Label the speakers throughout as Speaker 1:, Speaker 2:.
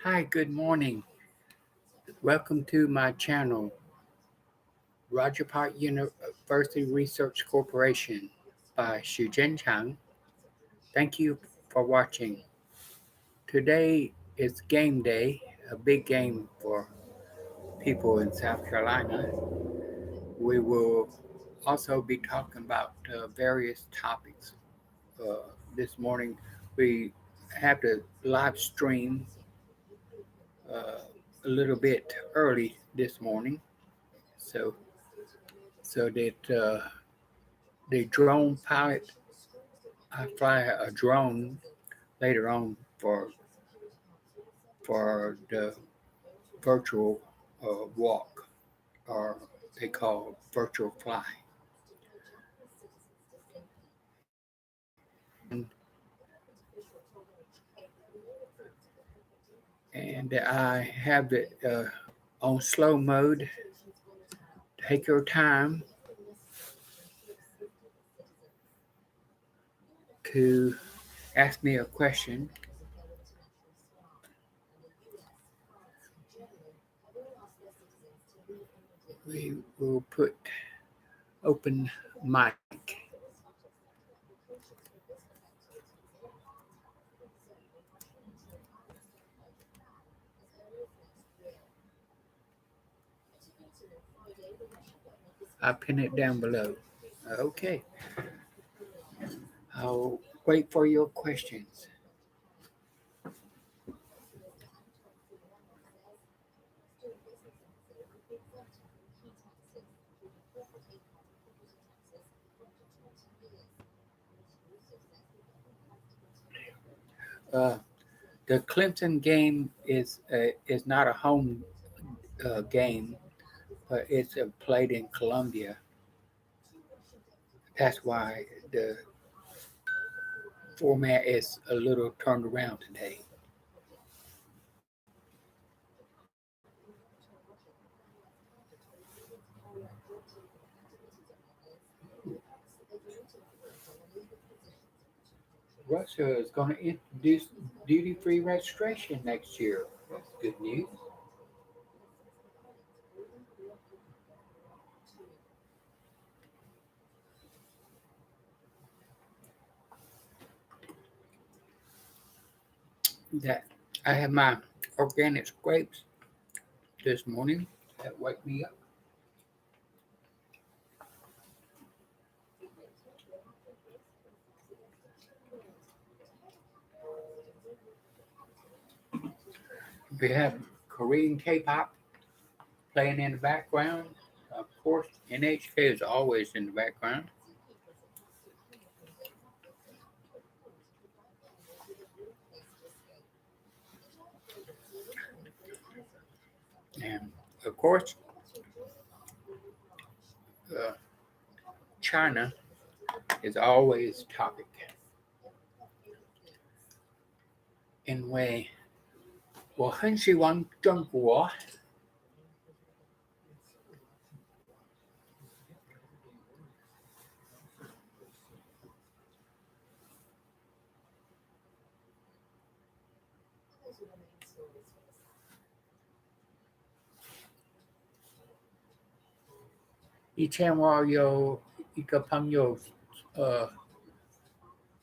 Speaker 1: Hi, good morning. Welcome to my channel, Rajabhat University Research Corporation by syujengchyang. Thank you for watching. Today is game day, a big game for people in South Carolina. We will also be talking about various topics. This morning, we have to live stream a little bit early this morning, so that the drone pilot, I fly a drone later on for the virtual walk, or they call virtual fly, and I have it on slow mode. Take your time to ask me a question. We will put open mic. I pin it down below. Okay, I'll wait for your questions. Uh, the Clemson game is not a home game, but it's played in Columbia. That's why the format is a little turned around today. Russia is going to introduce duty-free registration next year. That's good news. That I have my organic grapes this morning that wake me up. We have Korean K-pop playing in the background. Of course, NHK is always in the background. And of course, uh, China is always topic. 因为我很喜欢中国，以前我有一个朋友，呃，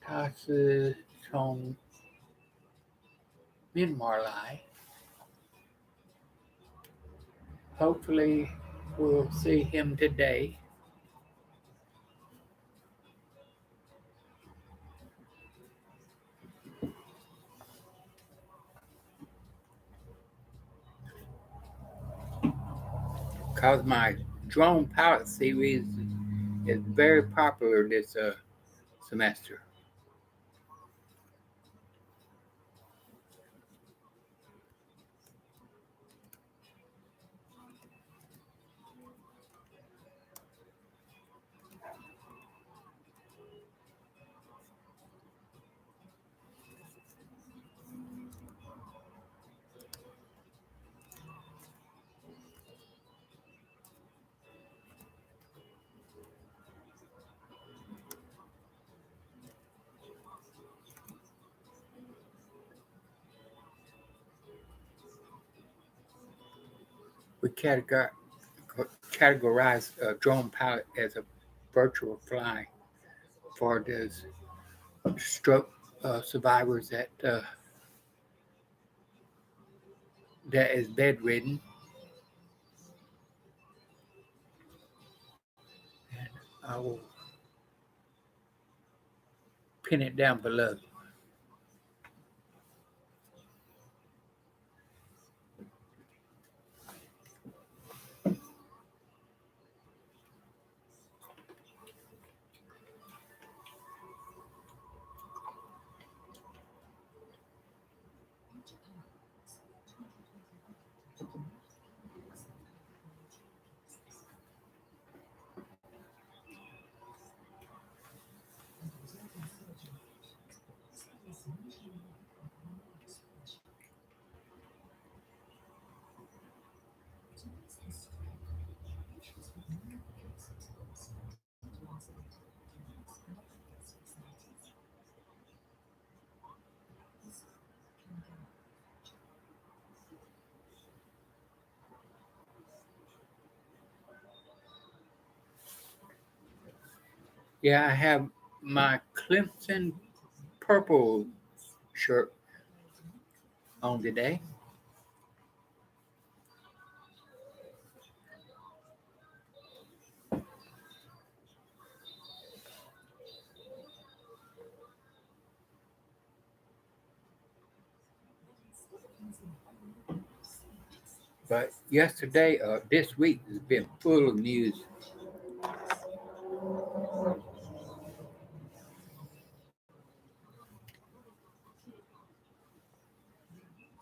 Speaker 1: 他是从Myanmar来. Hopefully, we'll see him today. Because my drone pilot series is very popular this semester. We categorize a drone pilot as a virtual fly for those stroke survivors that is bedridden. And I will pin it down below. Yeah, I have my Clemson purple shirt on today. But yesterday, this week has been full of news.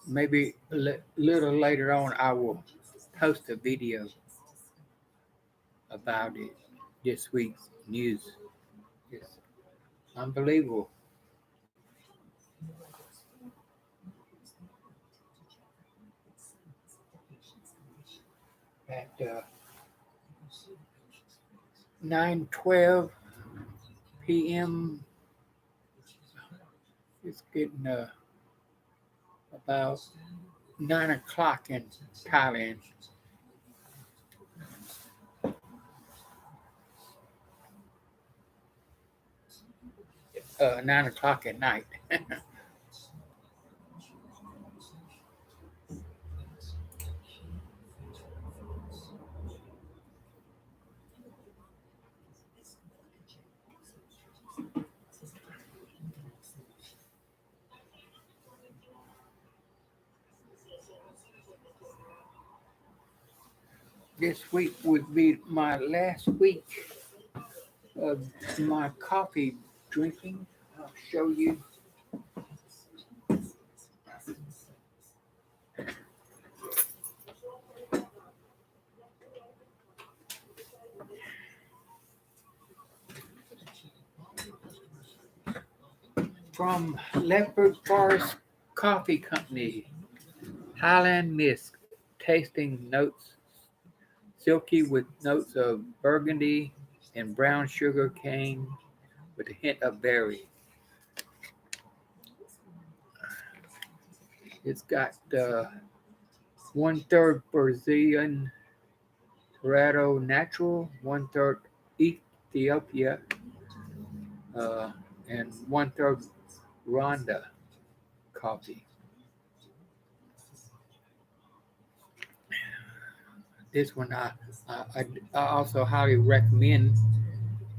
Speaker 1: Maybe a little later on, I will post a video about it. This week's news. It's unbelievable. At 9:12 p.m., it's getting about 9 o'clock in Thailand. 9 o'clock at night. This week would be my last week of my coffee drinking. I'll show you. From Leopard Forest Coffee Company, Highland Mist, tasting notes silky with notes of burgundy and brown sugar cane with a hint of berry. It's got 1/3 Brazilian Cerrado Natural, 1/3 Ethiopia, and 1/3 Rwanda coffee. This one I also highly recommend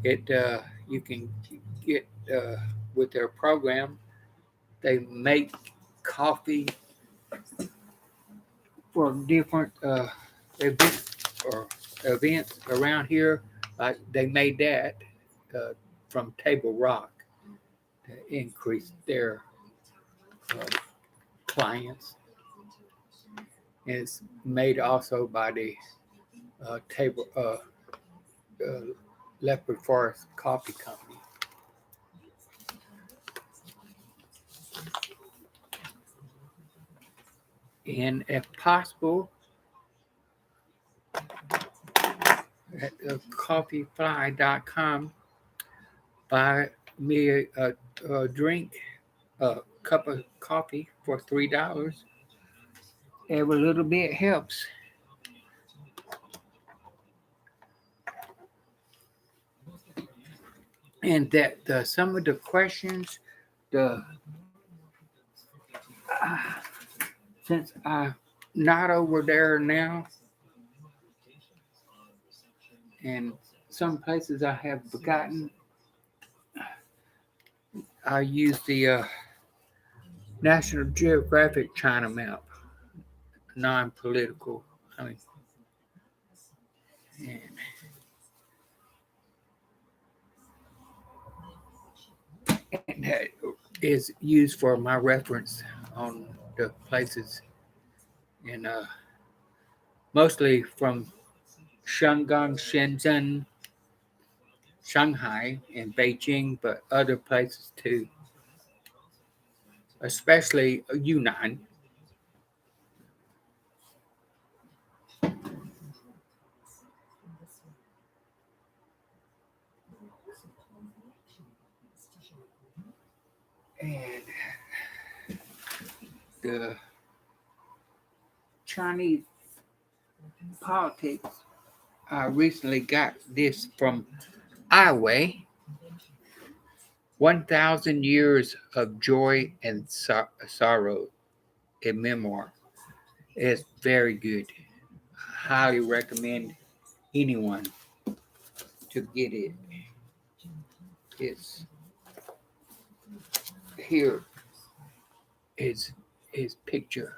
Speaker 1: it. You can get with their program. They make coffee for different events or events around here. Like they made that from Table Rock to increase their clients. And it's made also by the Leopard Forest Coffee Company. And if possible, at coffeefly.com, buy me a drink, a cup of coffee for $3. Every little bit helps. and that some of the questions, the since I'm not over there now, and some places I have forgotten, I use the National Geographic China map, non-political. I mean, and that is used for my reference on the places in mostly from Shanghai, Shenzhen, Shanghai, and Beijing, but other places too, especially Yunnan. And the Chinese politics, I recently got this from Ai 1,000 Years of Joy and Sorrow, a memoir. It's very good. Highly recommend anyone to get it. It's here is his picture.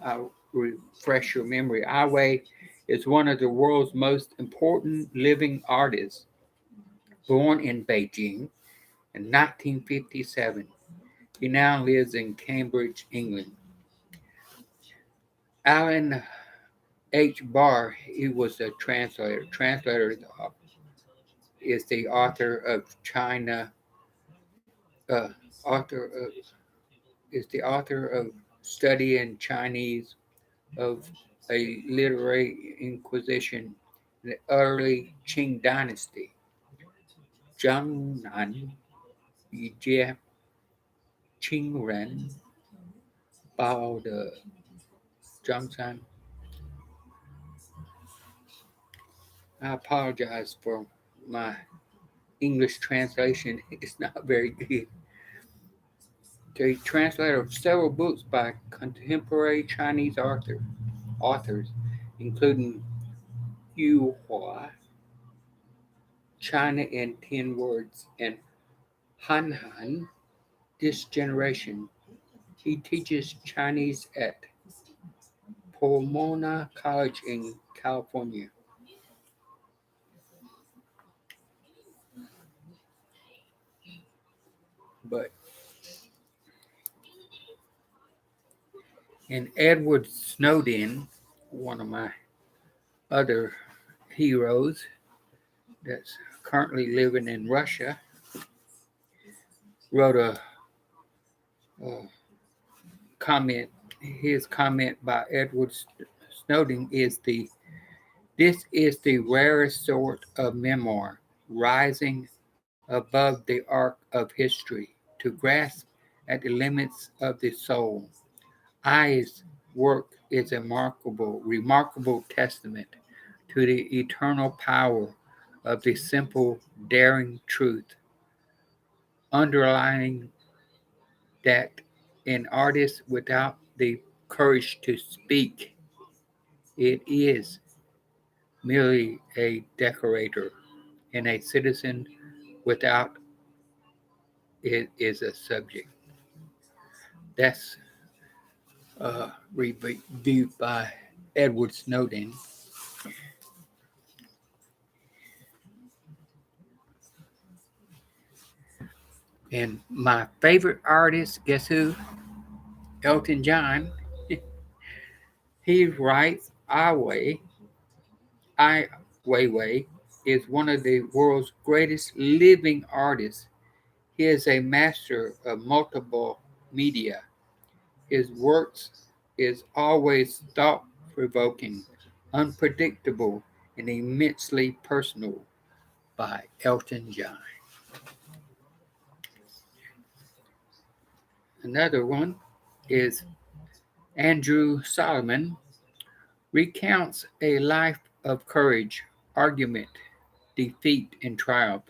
Speaker 1: I'll refresh your memory. Ai is one of the world's most important living artists, born in Beijing in 1957. He now lives in Cambridge, England. Alan H. Barr, he was a translator. Translator is the author of China, uh, author of, is the author of Study in Chinese of a literary inquisition in the early Qing dynasty. Jiangnan, Jie, Qingren, Bao de Zhangsan. I apologize for my English translation. It's not very good. The translator of several books by contemporary Chinese authors, including Yu Hua, China in 10 Words, and Han Han, This Generation. He teaches Chinese at Pomona College in California. But in Edward Snowden, one of my other heroes that's currently living in Russia, wrote a comment. His comment by Edward Snowden is this is the rarest sort of memoir, rising above the arc of history to grasp at the limits of the soul. I's work is a remarkable testament to the eternal power of the simple, daring truth, underlining that an artist without the courage to speak, it is merely a decorator, and a citizen without it is a subject. That's reviewed by Edward Snowden. And my favorite artist, guess who? Elton John. He writes Ai Weiwei is one of the world's greatest living artists. He is a master of multiple media. His works is always thought-provoking, unpredictable, and immensely personal. By Elton John. Another one is Andrew Solomon, recounts a life of courage, argument, defeat, and triumph,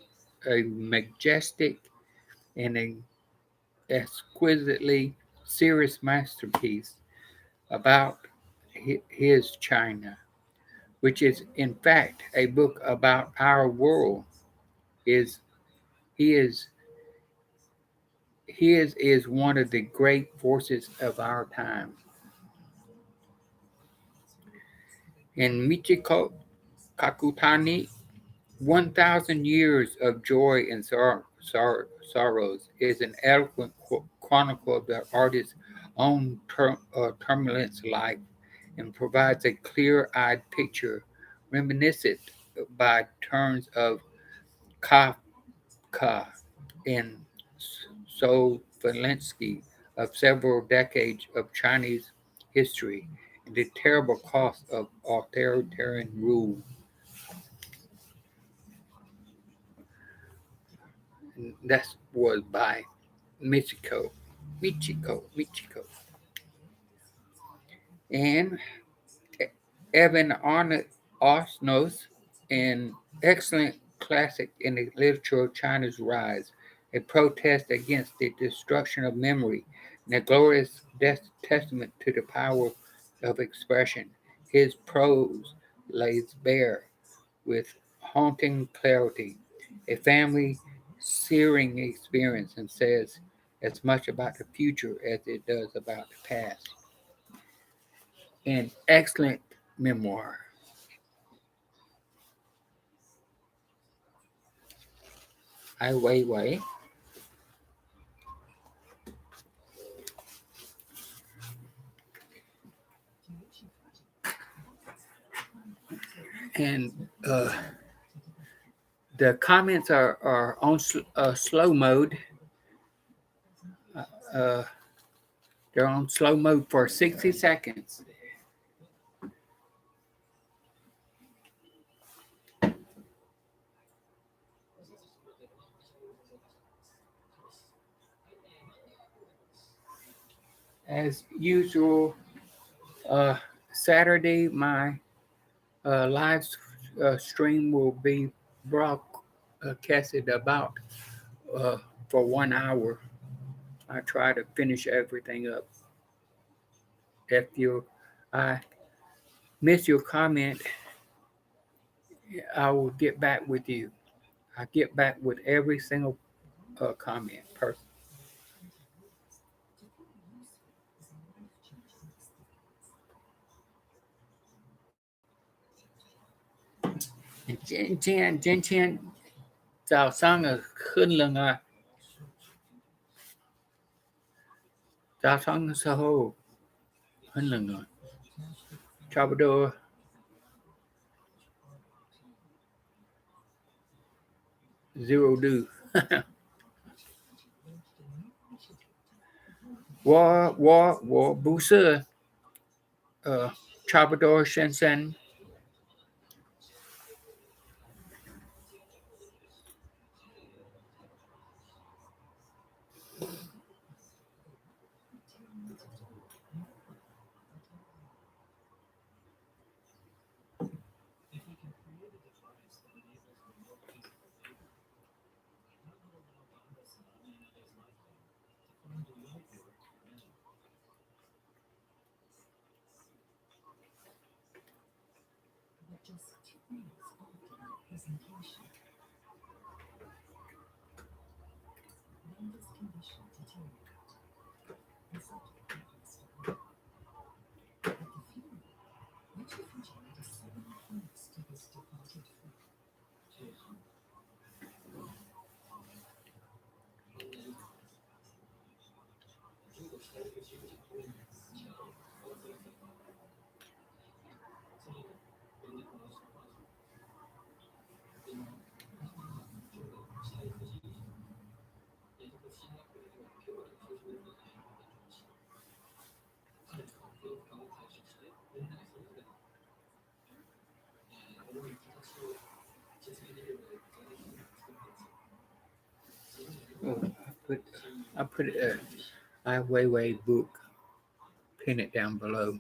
Speaker 1: a majestic and an exquisitely serious masterpiece about his China, which is in fact a book about our world. Is his his is one of the great forces of our time. In Michiko Kakutani, 1,000 Years of Joy and Sorrows is an eloquent chronicle of the artist's own turbulent life and provides a clear-eyed picture reminiscent by turns of Kafka and Solovensky of several decades of Chinese history and the terrible cost of authoritarian rule. And that was by Michiko. And Evan Osnos, an excellent classic in the literature of China's rise, a protest against the destruction of memory, and a glorious testament to the power of expression. His prose lays bare, with haunting clarity, a family searing experience and says as much about the future as it does about the past. An excellent memoir. Ai Weiwei. And the comments are on slow mode. Uh, they're on slow mode for 60 seconds. As usual, Saturday, my live stream will be broadcasted about uh, for 1 hour. I try to finish everything up. If you I miss your comment, I will get back with you. I get back with every single comment person. Jeng-Chyang 早上很冷啊，早上的时候很冷啊，差不多 0 度。我不是差不多先生。Oh, I put I Weiwei book. Pin it down below.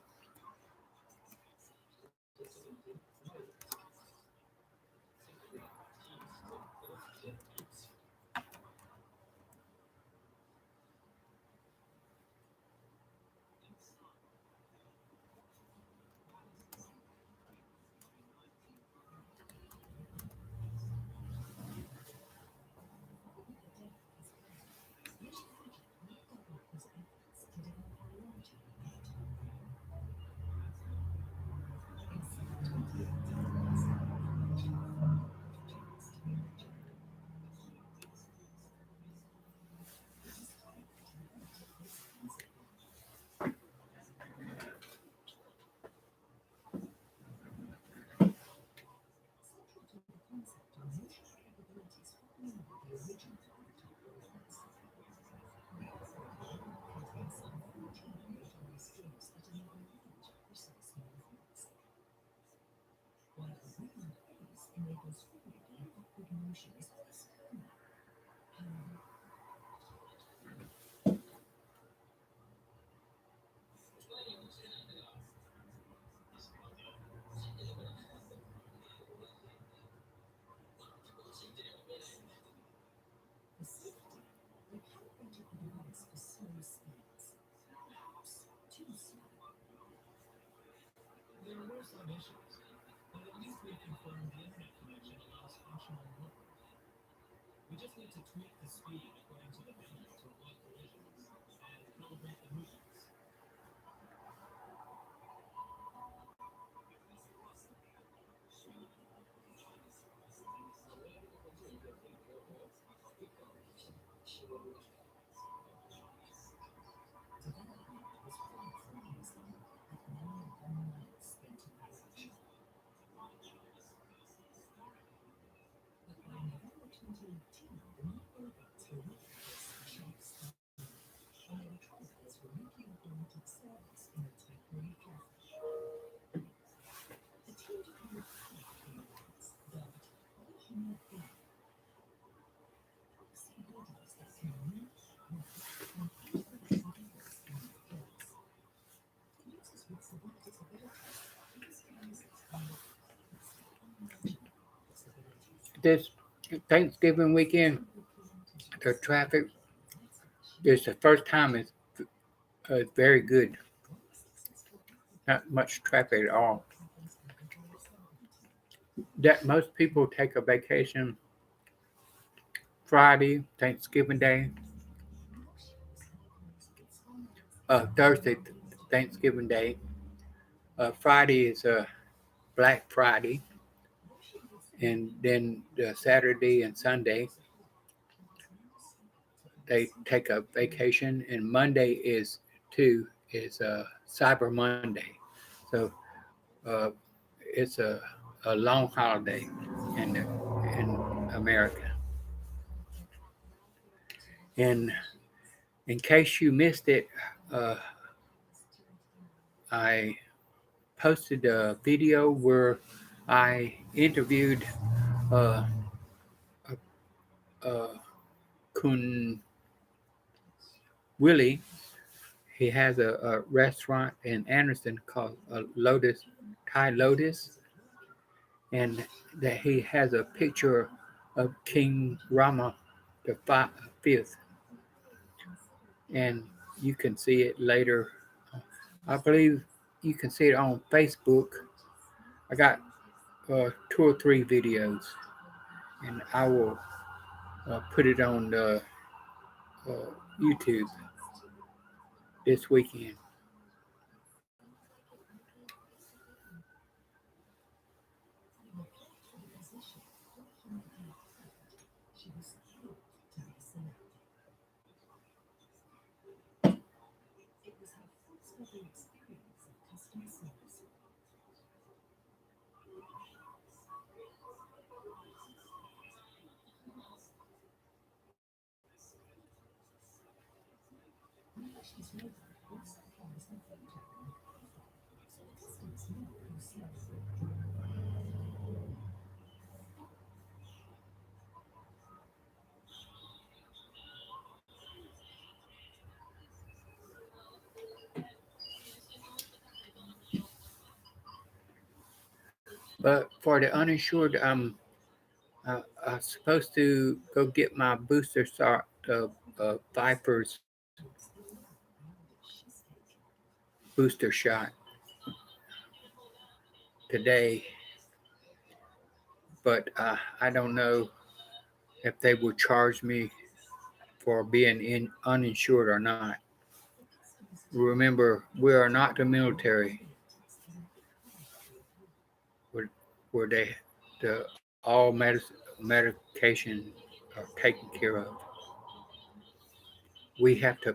Speaker 1: This Thanksgiving weekend, the traffic is the first time it's very good. Not much traffic at all. That most people take a vacation Friday, Thanksgiving Day, Thursday, Thanksgiving Day. Friday is Black Friday, and then the Saturday and Sunday they take a vacation, and Monday is Cyber Monday, so uh, it's a long holiday in America. And in case you missed it, uh, I posted a video where I interviewed uh, uh, Kun Willie. He has a restaurant in Anderson called Lotus Thai Lotus, and that he has a picture of King Rama the 5th, and you can see it later. I believe you can see it on Facebook. I got 2 or 3 videos, and I will put it on uh, YouTube this weekend. But for the uninsured, I'm supposed to go get my booster shot of Viper's booster shot today, but I don't know if they will charge me for being uninsured or not. Remember, we are not the military, where, where all medication are taken care of. We have to.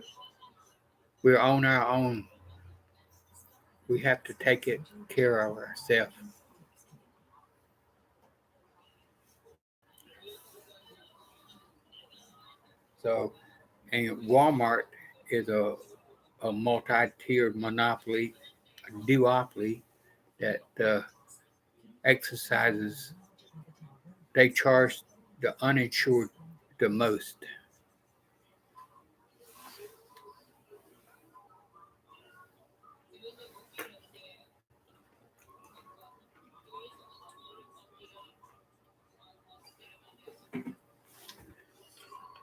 Speaker 1: We're on our own. We have to take it care of ourselves. So, and Walmart is a multi-tiered monopoly, a duopoly that exercises. They charge the uninsured the most.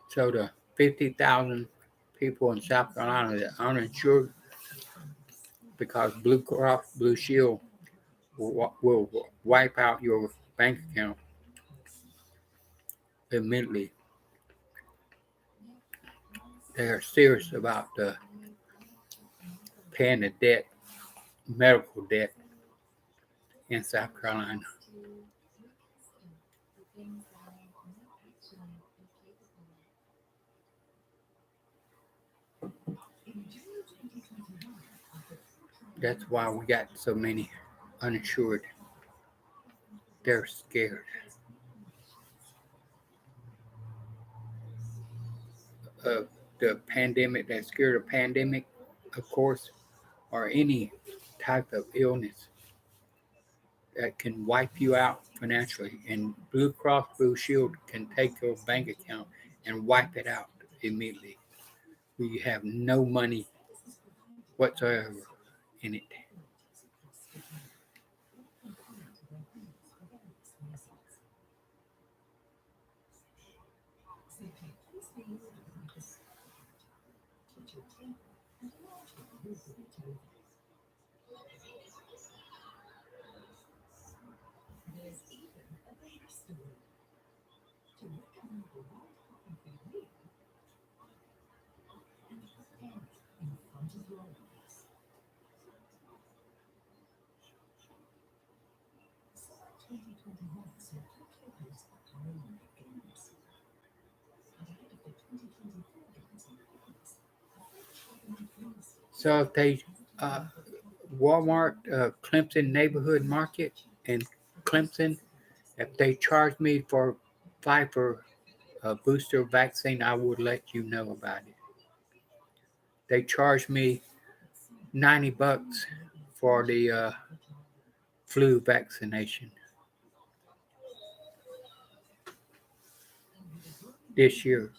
Speaker 1: So the 50,000 people in South Carolina that are uninsured because Blue Cross Blue Shield will wipe out your bank account immediately. They are serious about paying the debt, medical debt in South Carolina. That's why we got so many uninsured. They're scared of the pandemic. They're scared of pandemic, of course, or any type of illness that can wipe you out financially. And Blue Cross Blue Shield can take your bank account and wipe it out immediately. You have no money whatsoever in it. So if they Walmart, Clemson neighborhood market in Clemson, if they charge me for Pfizer booster vaccine, I would let you know about it. They charged me $90 for the flu vaccination this year.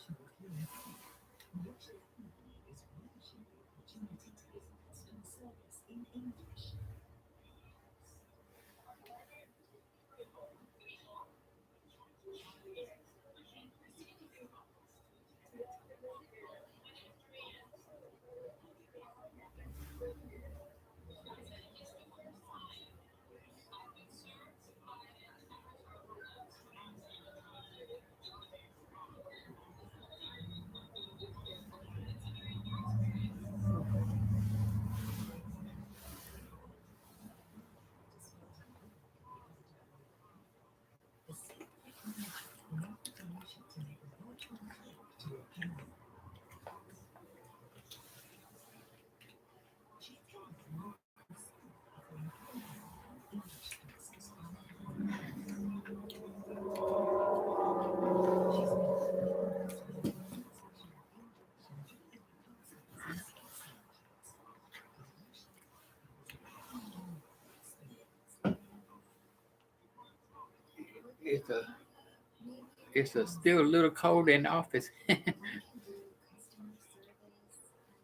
Speaker 1: It's a still a little cold in the office.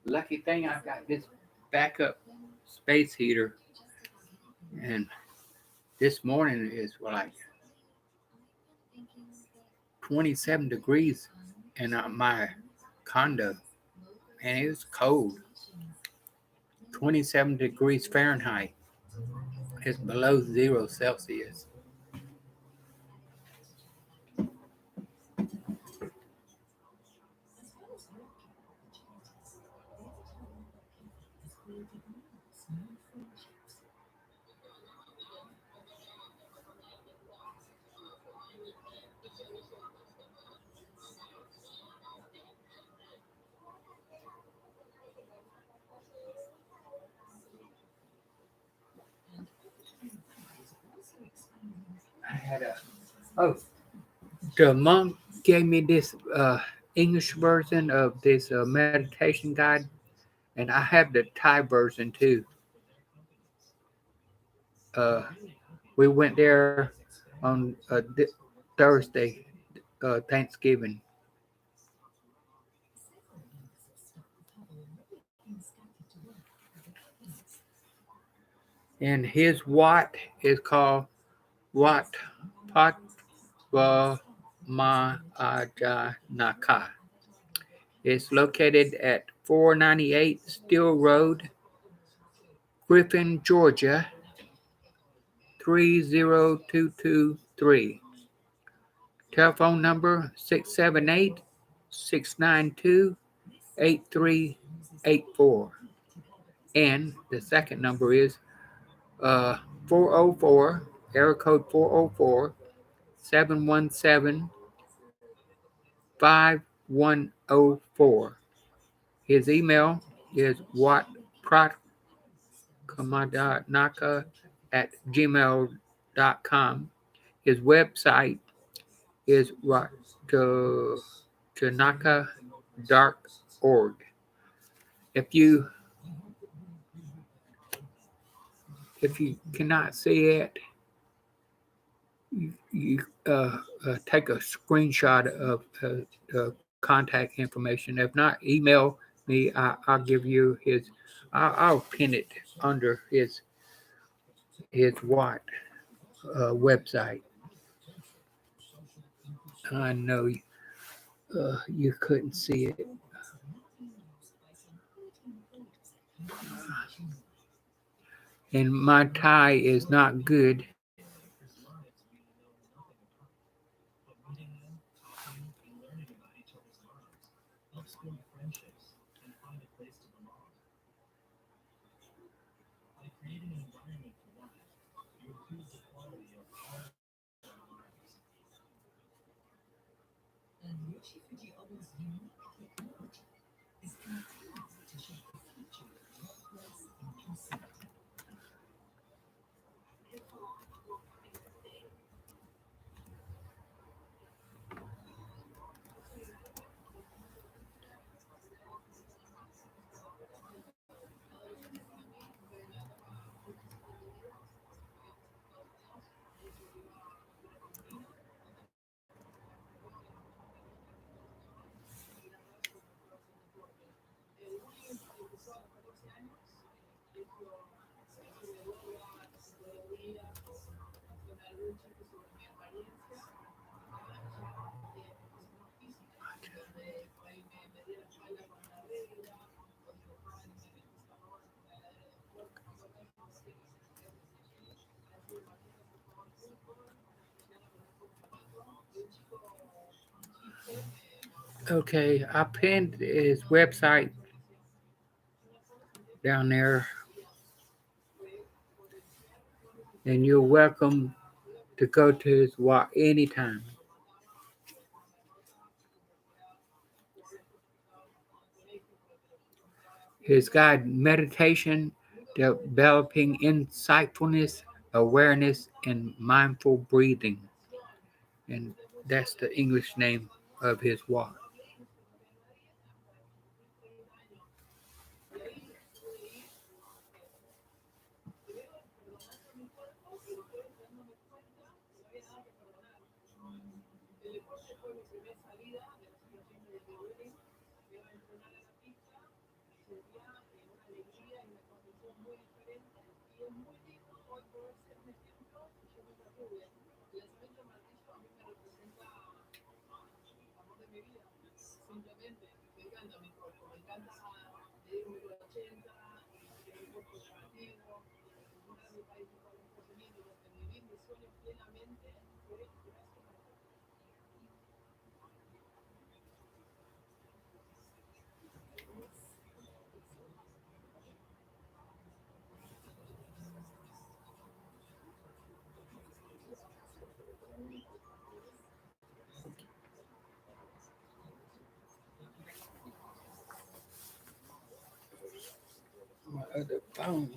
Speaker 1: Lucky thing I got this backup space heater, and this morning is like 27 degrees in my condo, and it was cold. 27 degrees Fahrenheit. It's below 0 Celsius. I had a oh, the monk gave me this English version of this meditation guide, and I have the Thai version too. Uh, we went there on Thursday, Thanksgiving, and his Wat is called Wat Patwa Mahajanaka. It's located at 498 Steel Road, Griffin, Georgia 30223. Telephone number 678-692-8384. And the second number is 404, area code 404 717 5104. His email is watpratkamanaka at gmail.com. His website is janaka.org. If you cannot see it, you take a screenshot of contact information. If not, email me. I'll give you his. I'll pin it under his what website. I know you couldn't see it. And my Thai is not good. Okay, I pinned his website down there, and you're welcome to go to his walk anytime. His guide, Meditation, Developing Insightfulness, Awareness, and Mindful Breathing. And that's the English name of his walk. My other phone.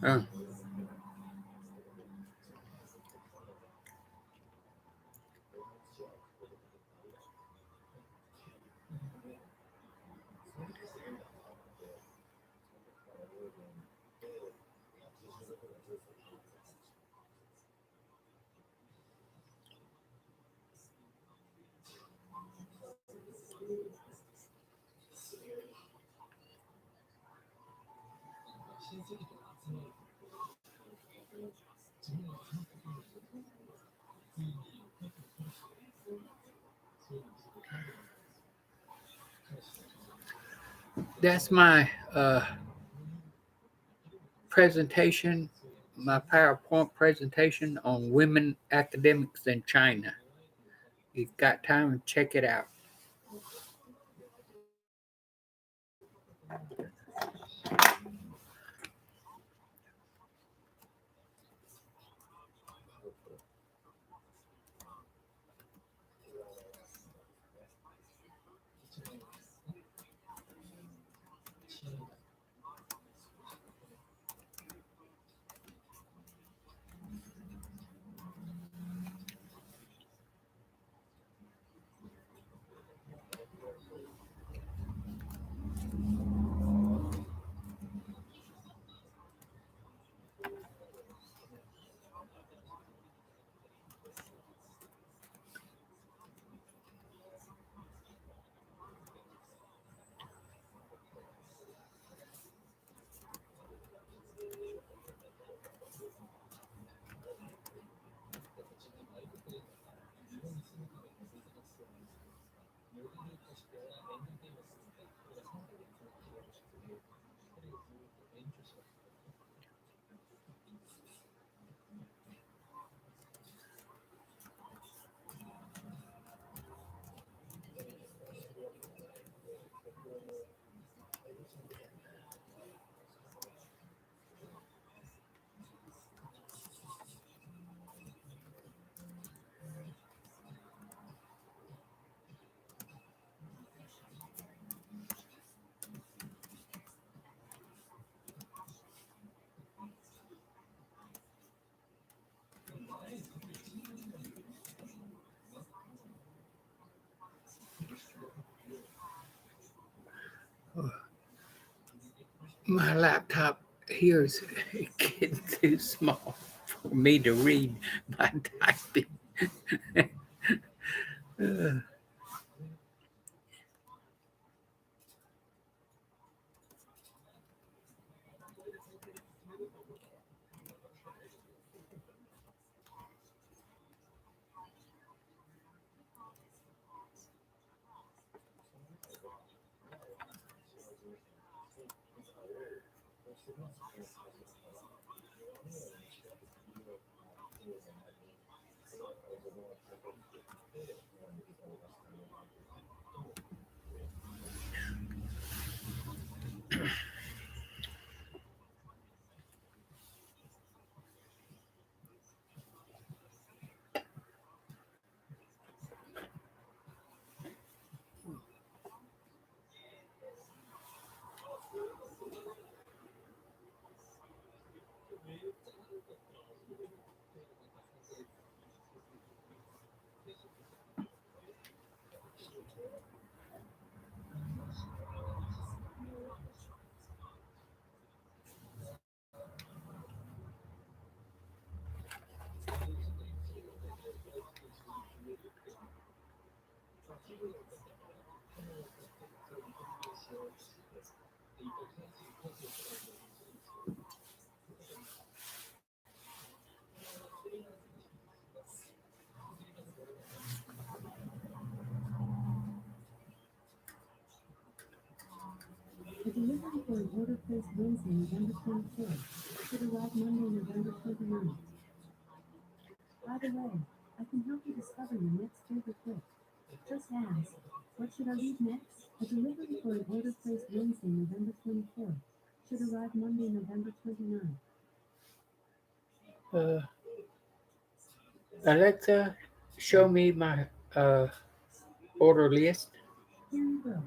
Speaker 1: Uh, that's my presentation, my PowerPoint presentation on women academics in China. You've got time to check it out. My laptop here is getting too small for me to read by typing.
Speaker 2: The delivery for an order placed Wednesday, November 24th, should arrive Monday, November 29th. By the way, I can help you discover your next favorite book. Just ask, what should I read next? A delivery for an order placed Wednesday, November 24th, should arrive Monday, November 29th.
Speaker 1: Alexa, show me my order list.
Speaker 2: Here you go.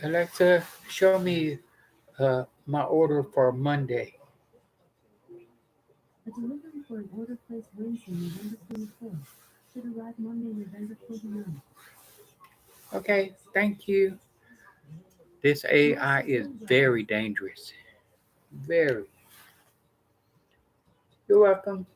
Speaker 1: Alexa, show me my order for Monday.
Speaker 2: A delivery for an order placed Wednesday, November 24th, should arrive Monday, November 29th.
Speaker 1: Okay, thank you. This AI is very dangerous. Very. You're welcome.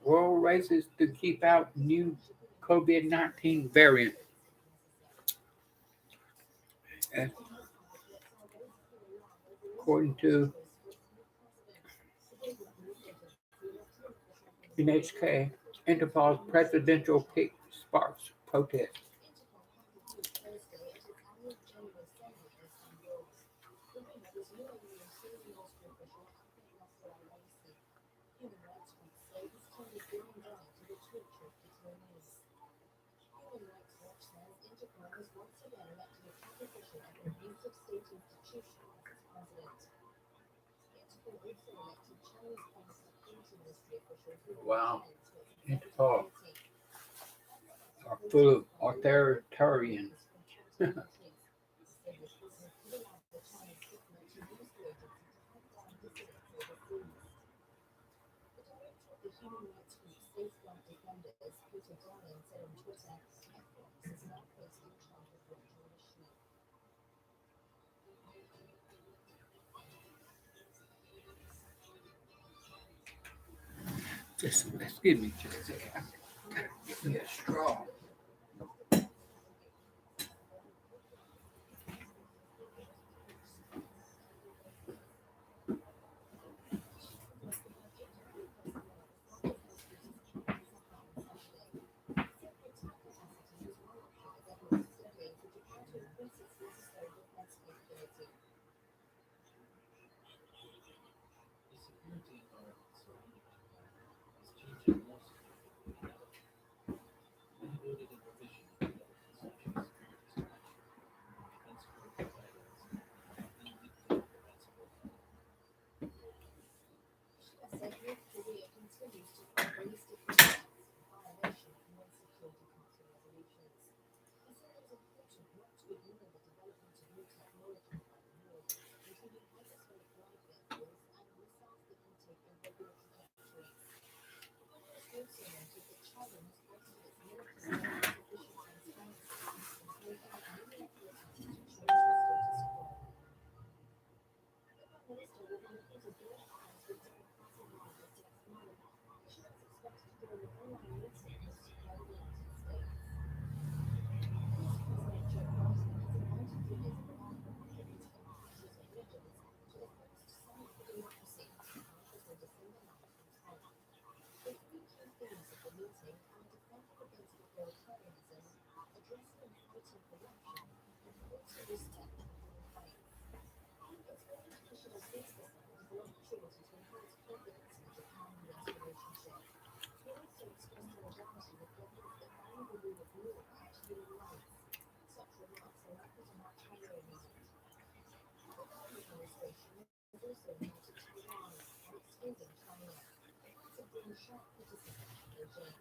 Speaker 1: World races to keep out new COVID-19 variant. And according to NHK, Interpol's presidential pick sparks protest. Wow, Interpol are full of authoritarian. Just excuse me just a second. Give me a straw.
Speaker 2: administration has also invited Taiwan and excluding China. Reports of bringing sharp criticism from Beijing.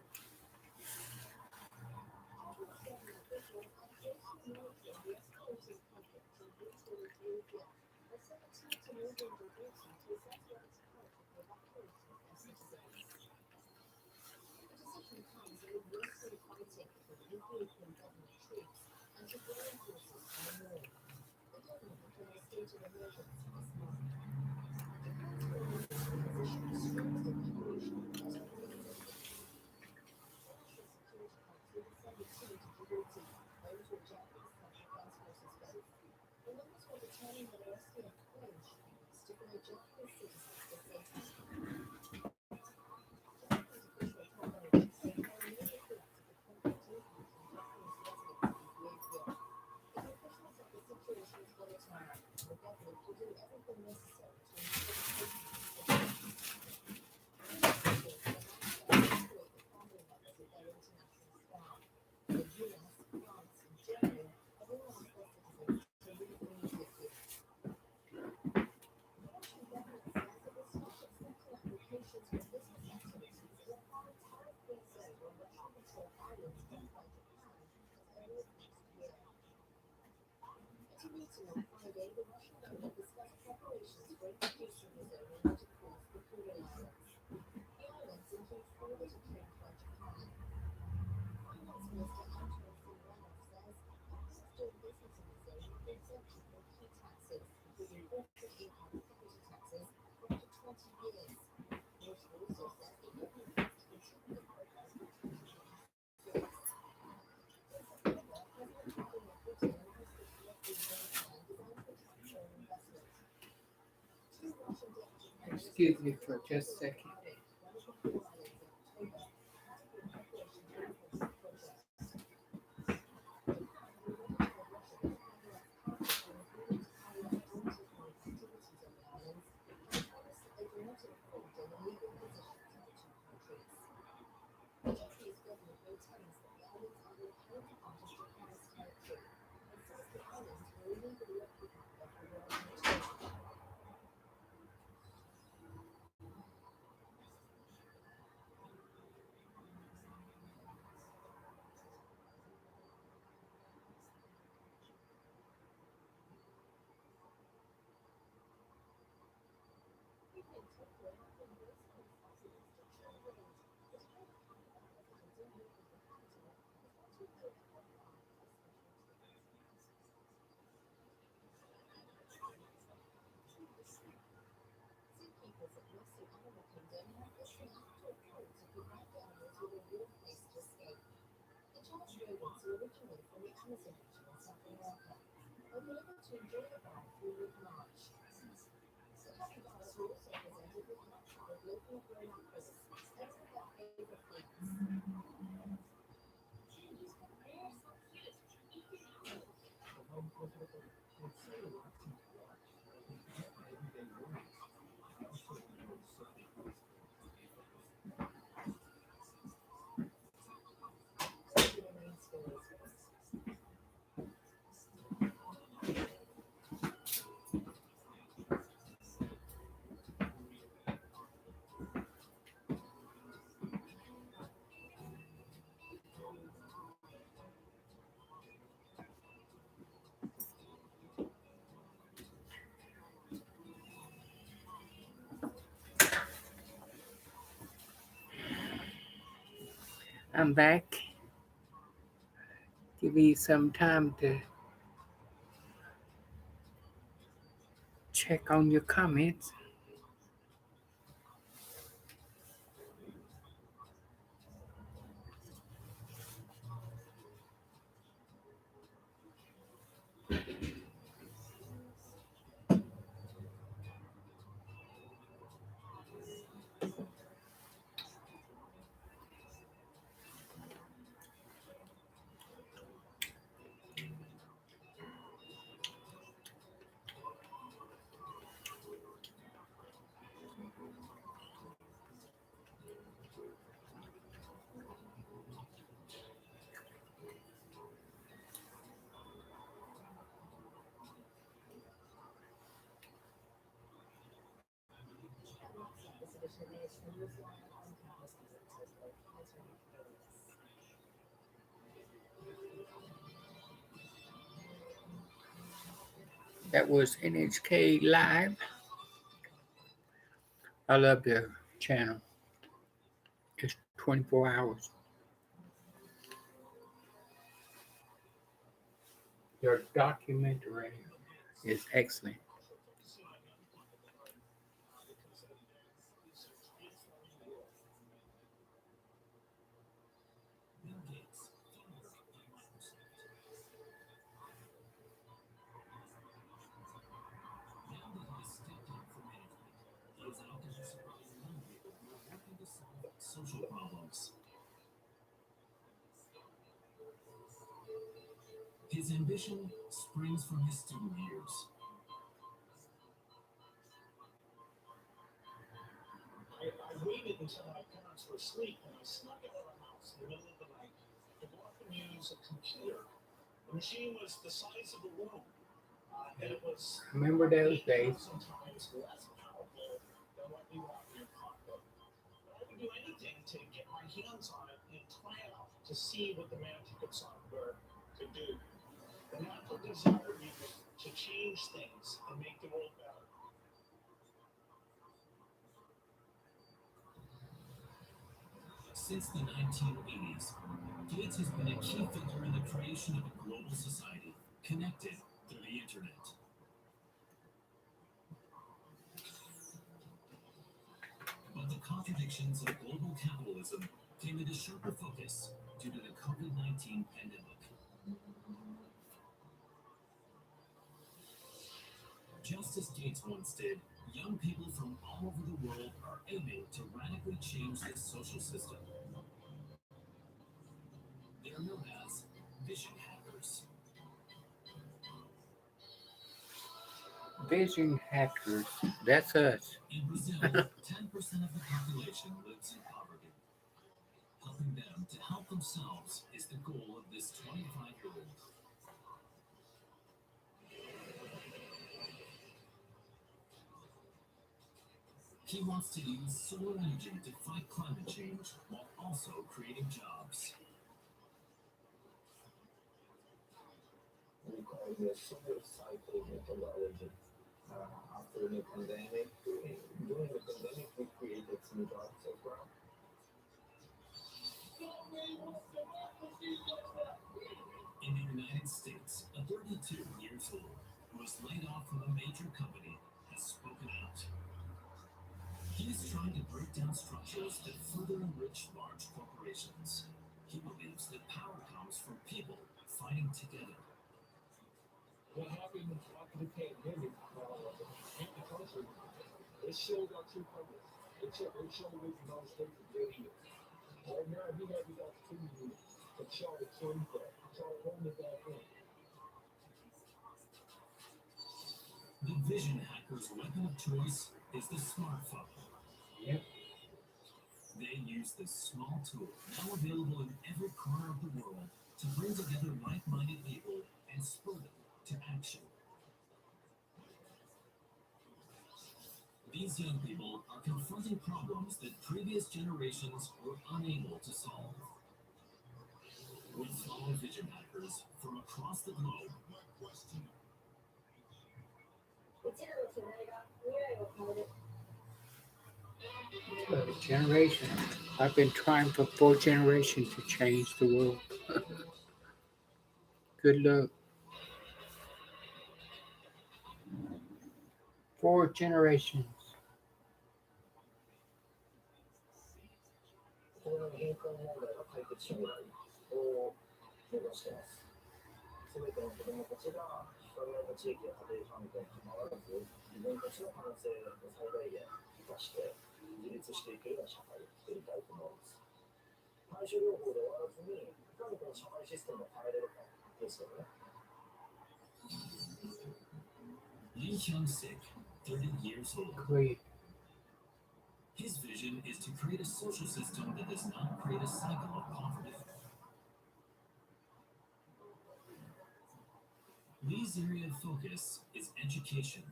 Speaker 2: Chinese government officials are closely monitoring the escalating conflict in Eastern Ethiopia. They said the talks are moving Djibouti to assess whether to help with the evacuation of their citizens. The decision comes amid worsening fighting between Ethiopian government troops and Tigrayan forces in the north. The government declared a state of emergency this month. Japan's foreign ministry has issued a strict evacuation order against Djibouti. The National Security Council has sent a team to Djibouti, home to a Japanese self-defense forces base. The members will determine whether SDF clearance should be used to guide Japanese citizens to safety. Japanese officials have, however, said no immediate threat of the conflict impacting Japanese residents in Ethiopia. But the officials said the situation is volatile and the government will do everything necessary to ensure the safety of citizens. Many officials have announced plans to escalate the cargo levels of their international staff. The US, France, and Germany have all asked their citizens to leave immediately. The Russian government says it will start accepting applications for business activities in a foreign tariff-free zone on Russian-controlled islands owned by Japan as early as next year. At a meeting on Friday, the Russian leader discussed preparations for introducing the zone in what it calls the Kuril Islands. The islands include four that are claimed by Japan. Finance Minister Anton Siluanov says companies doing business in the zone will be exempted from key taxes, including corporate income and property taxes, for up to 20 years. The minister also says the government plans to continue the program for 2026. In September, President Vladimir Putin announced the Connecting Zone plan designed to attract foreign investment. Two Russian deputy prime
Speaker 1: Excuse
Speaker 2: ministers
Speaker 1: me for
Speaker 2: visited
Speaker 1: just a
Speaker 2: Kuril
Speaker 1: second.
Speaker 2: Island, one of the four islands, in October, part of the preparations for implementing the project. Japan had already told Russia that it never its partners were agreeing to carry out non-economic activities on the islands and promised that they do not infringe on the legal positions of the two countries. The Japanese government maintains that the islands are an inherent part of Japan's territory and says the islands were illegally occupied after World War II. Even in Tokyo, there have been worsening attacks against a trade road. The spread of popular festivals all over the capital has led to a closure of five of the special trains. Zookeepers at Mosu Animal Kingdom have listened to reports of wild animals with a warm place to escape. The charged rodents are originally from the Amazon region in South America. They'll be able to enjoy the wild through mid-March. The capybaras were also presented with hot chocolate locally grown apples, as with their favorite foods. To the main stories.
Speaker 1: I'm back. Give me some time to check on your comments. That was NHK Live. I love their channel. It's 24 hours. Their documentary is excellent.
Speaker 2: Social problems. His ambition springs from his student years. I waited until my parents were asleep and I snuck out of the house in the middle of the night to go up and use a computer. The machine was the size of a room, and it was
Speaker 1: Remember those days?
Speaker 2: sometimes less powerful than what you have in your pocketbook. But I would do anything to get my hands on it and try it out to see what the man ticket software could do. The natural desire in me was to change things and make the world better. Since the 1980s, Gates has been a key figure in the creation of a global society connected through the internet. But the contradictions of global capitalism came into sharper focus due to the COVID-19 pandemic. Just as Gates once did, young people from all over the world are aiming to radically change the social system. They are known as vision hackers.
Speaker 1: Vision hackers. That's us.
Speaker 2: In Brazil, 10% of the population lives in poverty. Helping them to help themselves is the goal of this 25-year-old. He wants to use solar energy to fight climate change while also creating jobs. We call it the solar cycle methodology. After the pandemic, during the pandemic, we created some jobs as well. In the United States, a 32 years old who was laid off from a major company has spoken out. He is trying to break down structures that further enrich large corporations. He believes that power comes from people fighting together. What happened after the pandemic hit the country, it showed our true colors. It showed what the United States is really is. Right now, we have the opportunity to show the truth, to show the moment back in. The vision hacker's weapon of choice is the smartphone.
Speaker 1: Yep.
Speaker 2: They use this small tool, now available in every corner of the world, to bring together like-minded people and spur them to action. These young people are confronting problems that previous generations were unable to solve. We follow vision hackers from across the globe.
Speaker 1: Generation. I've been trying for 4 generations to change the world. Good luck. 4 generations.
Speaker 2: この変換問題が解決した未来を目指しています。すべての子どもたちが障害の地域や家庭環境に関わらず、自分たちの可能性を最大限生かして自立していけるような社会を作りたいと思います。対処療法で終わらずに、いかにこの社会システムを変えれるかですよね。Jeng-Chyang, 30 years old.
Speaker 1: Great.
Speaker 2: His vision is to create a social system that does not create a cycle of poverty. Lee's area of focus is education.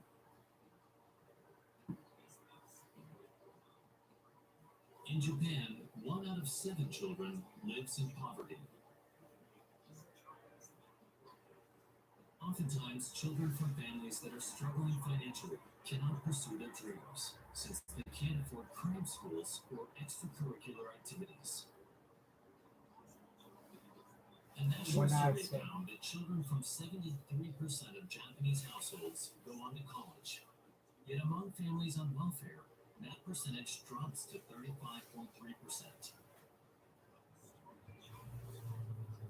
Speaker 3: In Japan, 1 out of 7 children lives in poverty. Oftentimes, children from families that are struggling financially cannot pursue their dreams since they can't afford cram schools or extracurricular activities. A national survey found that children from 73% of Japanese households go on to college. Yet among families on welfare, that percentage drops to 35.3%.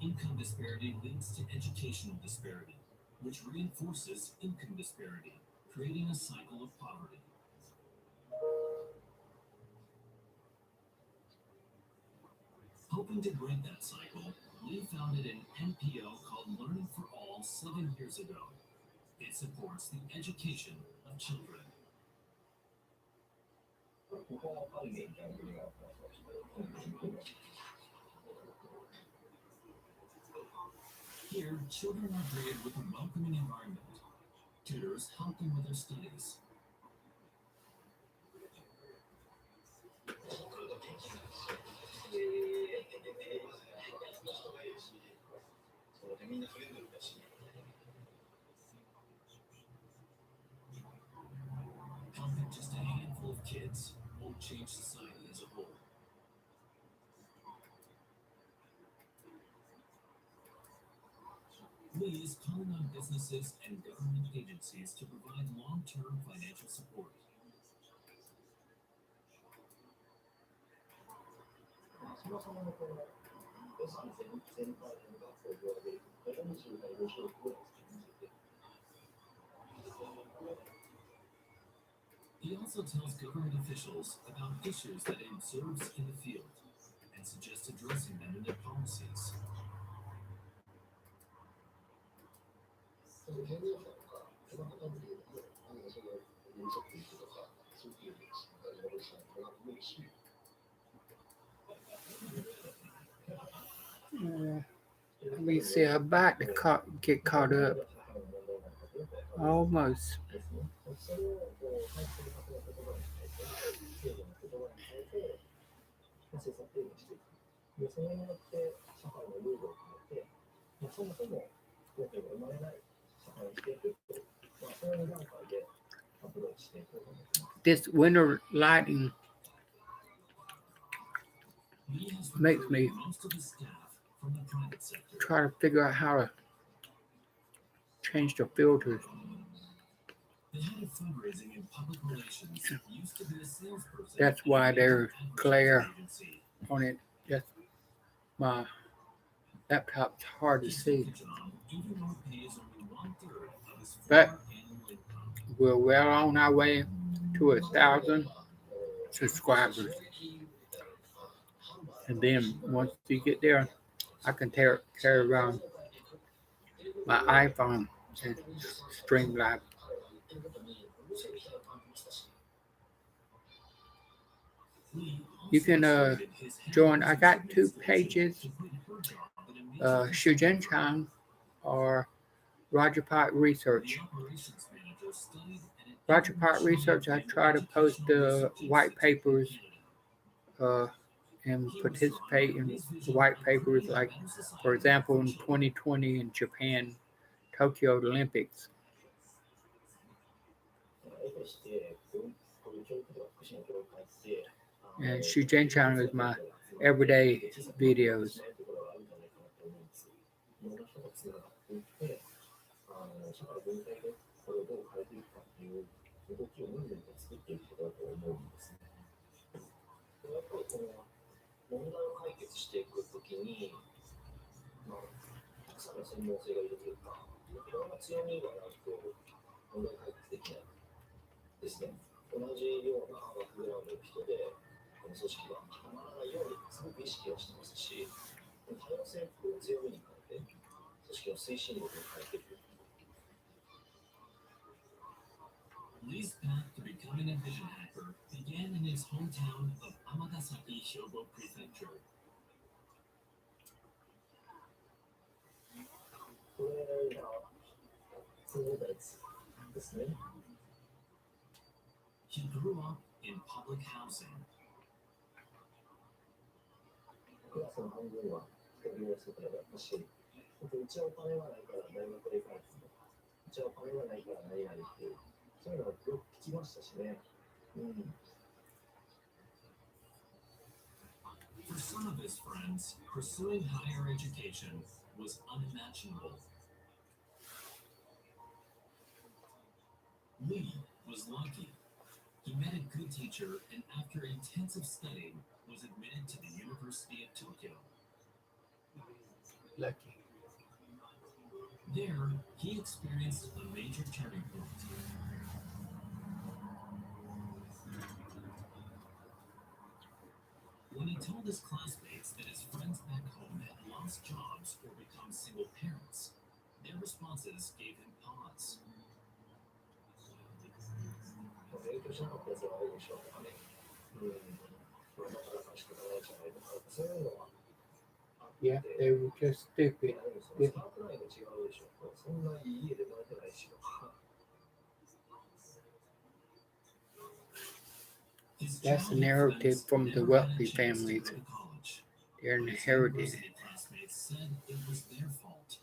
Speaker 3: Income disparity leads to educational disparity, which reinforces income disparity, creating a cycle of poverty. Hoping to break that cycle, Lee founded an NPO called Learning for All 7 years ago. It supports the education of children. Here, children are greeted with a welcoming environment. Tutors help them with their studies. Helping just a handful of kids won't change society as a whole. Lee is calling on businesses and government agencies to provide long-term financial support. He also tells government officials about issues that he observes in the field and suggests addressing them in their policies.
Speaker 1: Let me see, I'm about to get caught up. Almost. This winter lighting
Speaker 3: Lee has
Speaker 1: makes me
Speaker 3: recruited most of his staff from the private sector.
Speaker 1: try to figure out how to change the filters.
Speaker 3: The head of fundraising and public relations used to be a salesperson.
Speaker 1: That's why
Speaker 3: at a major
Speaker 1: there's glare
Speaker 3: advertising agency.
Speaker 1: on it. That's my laptop's hard to
Speaker 3: He took
Speaker 1: see.
Speaker 3: the job even though it pays only 1/3 of his
Speaker 1: But
Speaker 3: former annual income.
Speaker 1: we're well on our way to 1,000 subscribers. And then once you get there, I can carry around my iPhone and stream live.
Speaker 3: Lee
Speaker 1: You
Speaker 3: also
Speaker 1: can
Speaker 3: persuaded his head
Speaker 1: join. I
Speaker 3: office
Speaker 1: got 2
Speaker 3: administration
Speaker 1: pages,
Speaker 3: to quit her job in a major
Speaker 1: syujengchyang or Rajabhat Research.
Speaker 3: The operations manager studied at an
Speaker 1: Rajabhat Research, I try to post the white papers and participate in the white papers, like, for example, in 2020 in Japan, Tokyo Olympics. And Jeng-Chyang is my everyday videos.
Speaker 3: Lee's path to becoming a vision hacker began in his hometown of Amagasaki, Hyogo Prefecture. He grew up in public housing.
Speaker 4: クラスの半分は一人暮らしとかだったし、うちはお金がないから大学で行かないと、うちはお金がないから何々っていう、そういうのがよく聞きましたしね。
Speaker 3: For some of his friends, pursuing higher education was unimaginable. Lee was lucky. He met a good teacher and after intensive studying was admitted to the University of Tokyo.
Speaker 1: Lucky.
Speaker 3: There, he experienced a major turning point. When he told his classmates that his friends back home had lost jobs or become single parents, their responses gave him pause.
Speaker 4: 勉強しなかったやつが多いでしょうとかね。だから仕方ないじゃないとか、そういうのは。
Speaker 1: Yeah, they were just stupid.
Speaker 4: スタートラインが違うでしょ。そんないい家で生まれてないしとか。
Speaker 1: That's a narrative from the wealthy families. They're inherited.
Speaker 3: Classmates said it was their fault.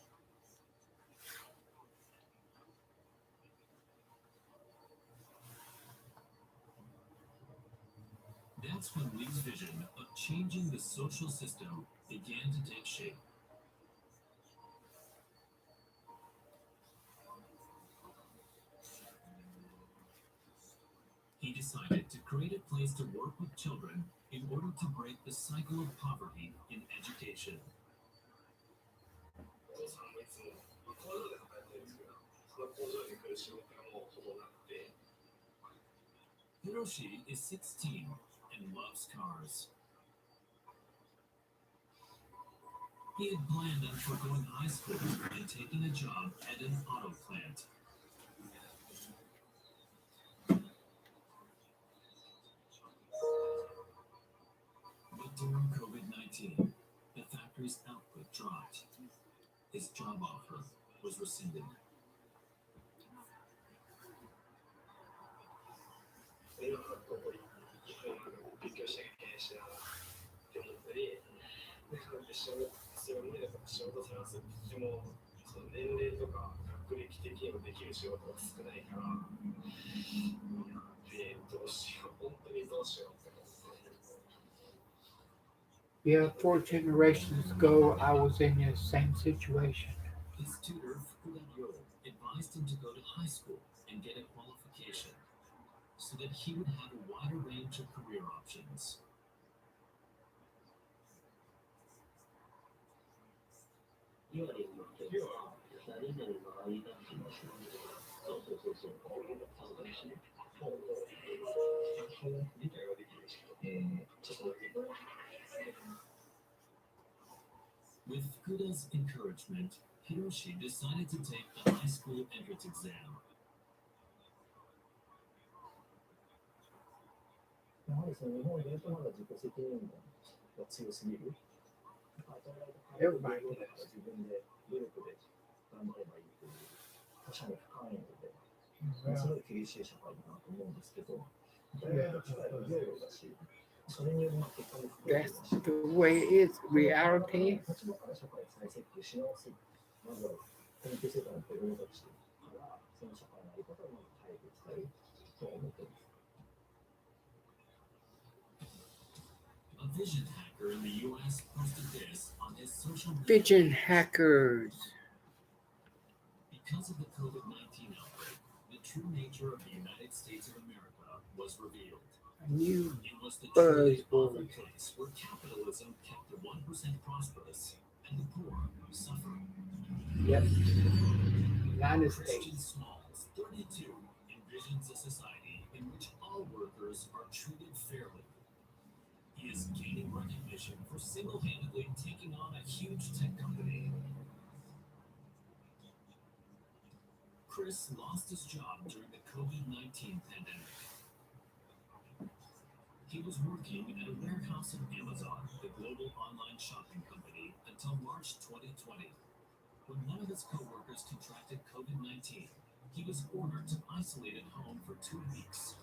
Speaker 3: That's when Lee's vision of changing the social system began to take shape. He decided to create a place to work with children in order to break the cycle of poverty in education. Hiroshi is 16 and loves cars. He had planned on forgoing high school and taking a job at an auto plant. But during COVID-19, the factory's output dropped. His job offer was rescinded.
Speaker 4: 勉強しなきゃいけないしなって思ったり、仕事探すっても、その年齢とか学歴的にもできる仕事が少ないから、どうしよう、本当にどうしようって思って。
Speaker 1: Yeah, 4 generations ago, I was in the same situation.
Speaker 3: His tutor, Fukuda advised him to go to high school and get a qualification so that he would have a wider range of career options. With Fukuda's encouragement, Hiroshi decided to take the high school entrance exam.
Speaker 4: やはりその日本でとまだ自己責任が強すぎる。自分で努力で頑張ればいいという他者に不寛容で、すごい厳しい社会だなと思うんですけど、大学の機会が平等だし、それによって結果も不公平だし、
Speaker 1: That's the way it is. Reality.
Speaker 4: 立場から社会を再設計し直す。まずは研究世界の子供たちからその社会の在り方をまず変えていきたいと思っています。
Speaker 3: A vision hacker in the US posted this on his social media.
Speaker 1: Vision hackers.
Speaker 3: Because of the COVID-19 outbreak, the true nature of the United States of America was revealed.
Speaker 1: A new
Speaker 3: It was the truly
Speaker 1: buzzword.
Speaker 3: awful place where capitalism kept the 1% prosperous and the poor suffering.
Speaker 1: Yep. United
Speaker 3: Christian
Speaker 1: States.
Speaker 3: Smalls, 32, envisions a society in which all workers are treated fairly. He is gaining recognition for single-handedly taking on a huge tech company. Chris lost his job during the COVID-19 pandemic. He was working at a warehouse of Amazon, the global online shopping company, until March 2020. When one of his co-workers contracted COVID-19, he was ordered to isolate at home for 2 weeks.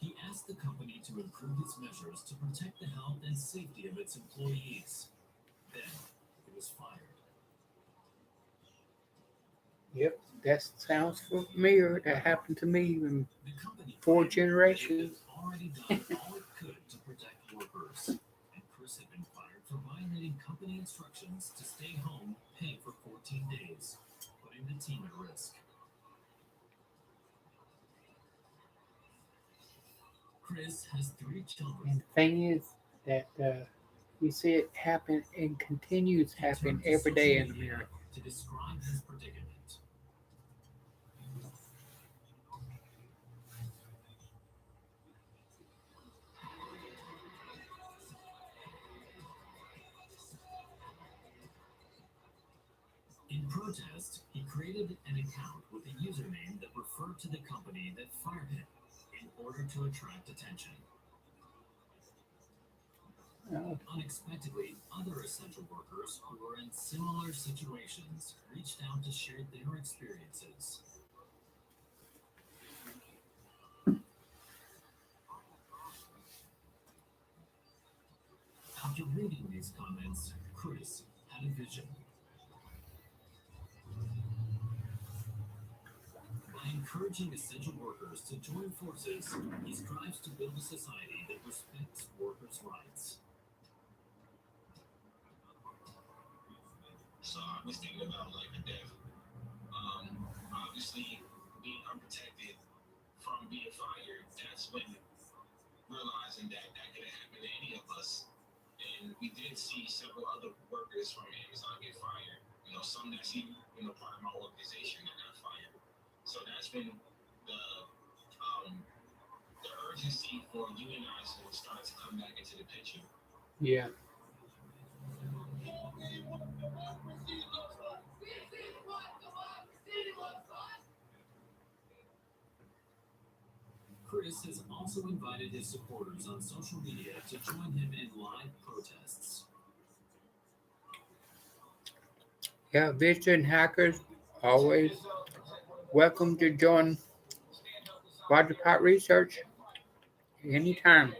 Speaker 3: He asked the company to improve its measures to protect the health and safety of its employees. Then he was fired.
Speaker 1: Yep, that sounds familiar. That happened to me in
Speaker 3: The company
Speaker 1: 4
Speaker 3: claimed that it
Speaker 1: generations.
Speaker 3: had already done all it could to protect workers, and Chris had been fired for violating company instructions to stay home, pay for 14 days, putting the team at risk. Chris has 3 children.
Speaker 1: And the thing is that we see it happen and continues
Speaker 3: He
Speaker 1: happening
Speaker 3: turned to
Speaker 1: every day
Speaker 3: social
Speaker 1: in
Speaker 3: media
Speaker 1: America.
Speaker 3: to describe his predicament. In protest, he created an account with a username that referred to the company that fired him in order to attract attention. Unexpectedly, other essential workers who were in similar situations reached out to share their experiences. After reading these comments, Chris had a vision. By encouraging essential workers to join forces, he strives to build a society that respects workers' rights.
Speaker 5: So I was thinking about life and death. Obviously, being unprotected from being fired, that's when realizing that that could have happened to any of us. And we did see several other workers from Amazon get fired. Some that's even part of my organization that got fired. So that's when the urgency for unionizing started to come back into the picture.
Speaker 1: Yeah.
Speaker 3: Chris has also invited his supporters on social media to join him in live protests.
Speaker 1: Yeah, vision hackers always welcome to join Rajabhat Research anytime.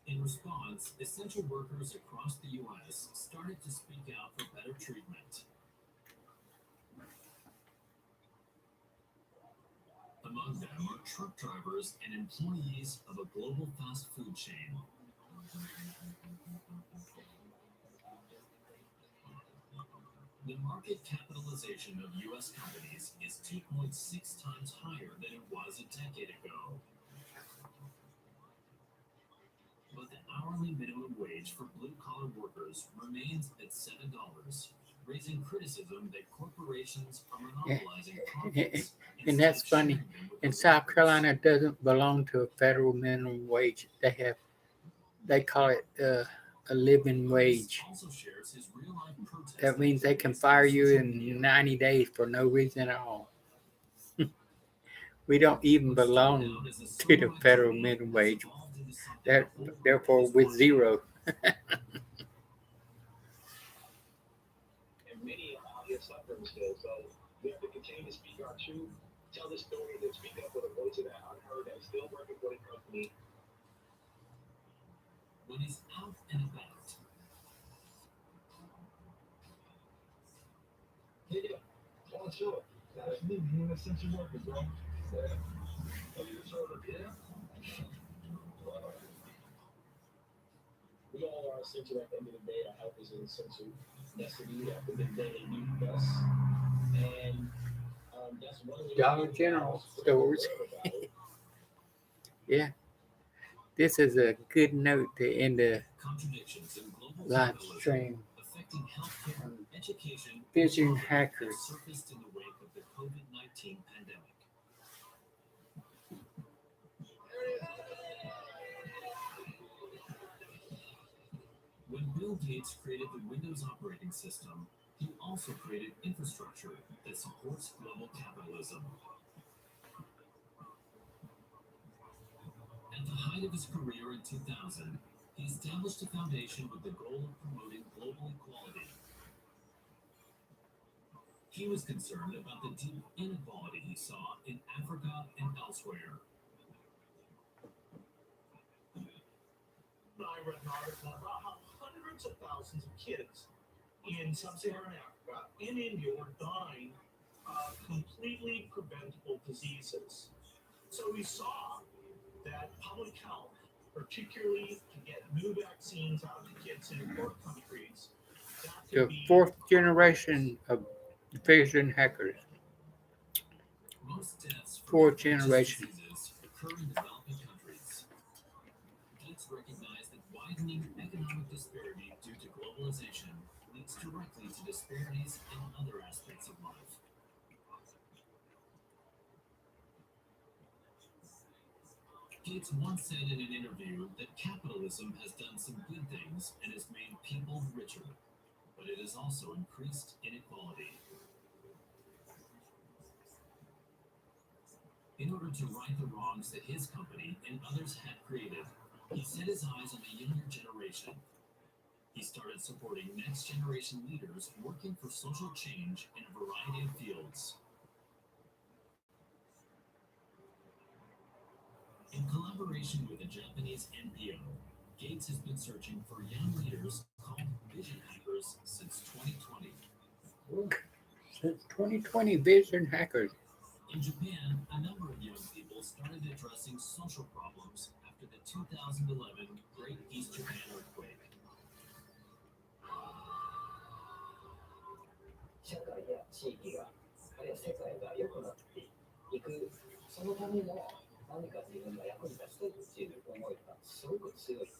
Speaker 3: In response, essential workers across the U.S. started to speak out for better treatment. Among them are truck drivers and employees of a global fast food chain. The market capitalization of U.S. companies is 2.6 times higher than it was a decade ago. But the hourly minimum wage for blue-collar workers remains at $7, raising criticism that corporations are monopolizing profits.
Speaker 1: And that's funny. In South Carolina, it doesn't belong to a federal minimum wage. They call it a living wage. That means they can fire you in 90 days for no reason at all. We don't even belong to the federal minimum wage. Therefore, with zero.
Speaker 5: And many audience suffering still. So we have to continue to speak our truth, tell the stories, and speak up for the voices that are unheard that's still working for the company.
Speaker 3: When he's out and about,
Speaker 5: Yeah. Oh, sure. That's me being an essential worker, bro. Yeah. Yeah. We all are essential at the end of the day. Our health is an essential necessity at the end of the day. They need us. And that's one of the
Speaker 1: Dollar General stores. Yeah. This is a good note to end the
Speaker 3: contradictions in global
Speaker 1: live
Speaker 3: capitalism
Speaker 1: stream.
Speaker 3: affecting healthcare, education,
Speaker 1: Vision
Speaker 3: and poverty
Speaker 1: hackers.
Speaker 3: that surfaced in the wake of the COVID-19 pandemic. When Bill Gates created the Windows operating system, he also created infrastructure that supports global capitalism. At the height of his career in 2000, He established a foundation with the goal of promoting global equality. He was concerned about the deep inequality he saw in Africa and elsewhere.
Speaker 4: I read an article about how hundreds of thousands of kids in sub-Saharan Africa and India were dying of completely preventable diseases. So we saw that public health, particularly to get new vaccines out to kids in poor countries, that
Speaker 1: The
Speaker 4: could be
Speaker 1: fourth generation of vision hackers.
Speaker 3: Most deaths from
Speaker 1: Fourth
Speaker 3: infectious
Speaker 1: generation.
Speaker 3: diseases occur in developing countries. Gates recognized that widening economic disparity due to globalization leads directly to disparities in other aspects of life. Gates once said in an interview that capitalism has done some good things and has made people richer, but it has also increased inequality. In order to right the wrongs that his company and others had created, he set his eyes on the younger generation. He started supporting next generation leaders working for social change in a variety of fields. In collaboration with a Japanese NPO, Gates has been searching for young leaders called vision hackers since 2020.
Speaker 1: Since 2020, vision hackers.
Speaker 3: In Japan, a number of young people started addressing social problems after the 2011 Great East Japan earthquake.
Speaker 4: 社会や地域が、あるいは世界が良くなっていく、そのための何か自分が役に立ちたいっていう思いがすごく強い。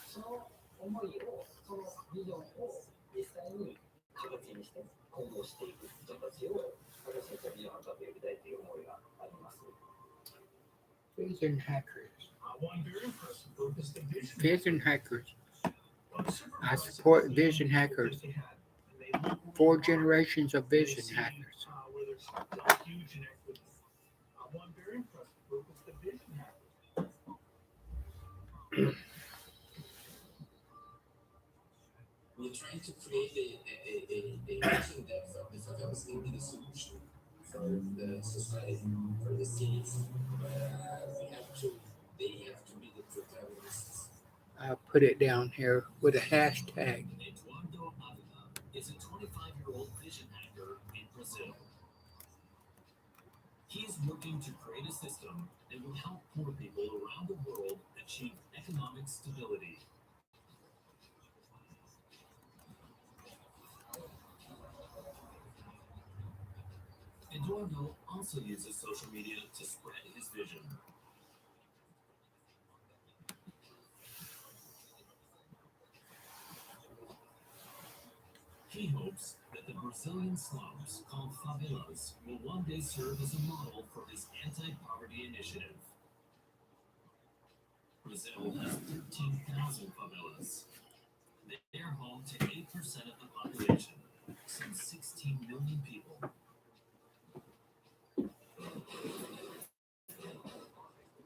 Speaker 4: その思いを、そのビジョンを実際に形にして行動していく人たちを私たちはビジョンハッカーと呼びたいという思いがあります。
Speaker 1: Vision hackers.
Speaker 4: One very impressive group is the
Speaker 1: Vision hackers. I support vision hackers. 4 generations of vision hackers.
Speaker 4: Where there's still huge inequity. One very impressive group is the vision hackers.
Speaker 6: We're trying to create a vision that the favelas can be the solution for the society, for the cities. They have to be the protagonists.
Speaker 1: I'll put it down here with a hashtag.
Speaker 3: Eduardo Avila is a 25-year-old vision hacker in Brazil. He is working to create a system that will help poor people around the world achieve economic stability. Eduardo also uses social media to spread his vision. He hopes that the Brazilian slums, called favelas, will one day serve as a model for his anti-poverty initiative. Brazil has 13,000 favelas. They are home to 8% of the population, some 16 million people.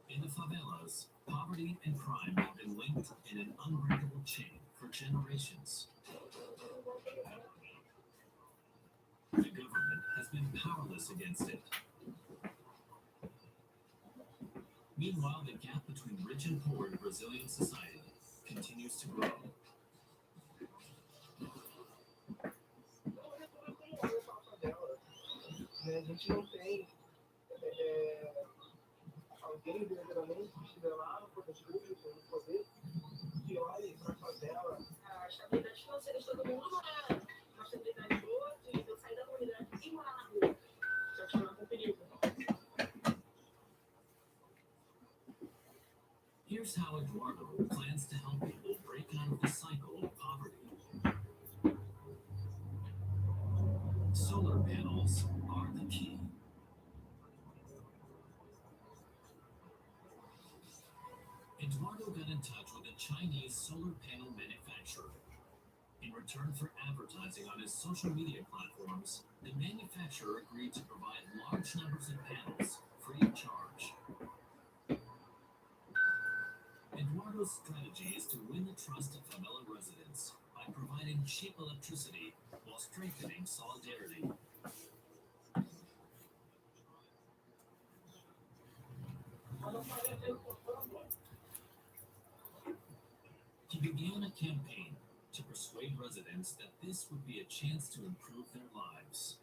Speaker 3: In the favelas, poverty and crime have been linked in an unbreakable chain for generations. The government has been powerless against it. Meanwhile, the gap between rich and poor in Brazilian society continues to grow.
Speaker 4: A gente não tem alguém verdadeiramente que estiver lá no poder público, no poder, que olhe para a favela. A estabilidade financeira de todo mundo é uma estabilidade boa de eu sair da comunidade e morar na rua. Já que não é perigo.
Speaker 3: Here's how Eduardo plans to help people break out of the cycle of poverty. Solar panels are the key. Eduardo got in touch with a Chinese solar panel manufacturer. In return for advertising on his social media platforms, the manufacturer agreed to provide large numbers of panels free of charge. Eduardo Eduardo's strategy is to win the trust of favela residents by providing cheap electricity while strengthening solidarity. He began a campaign to persuade residents that this would be a chance to improve their lives.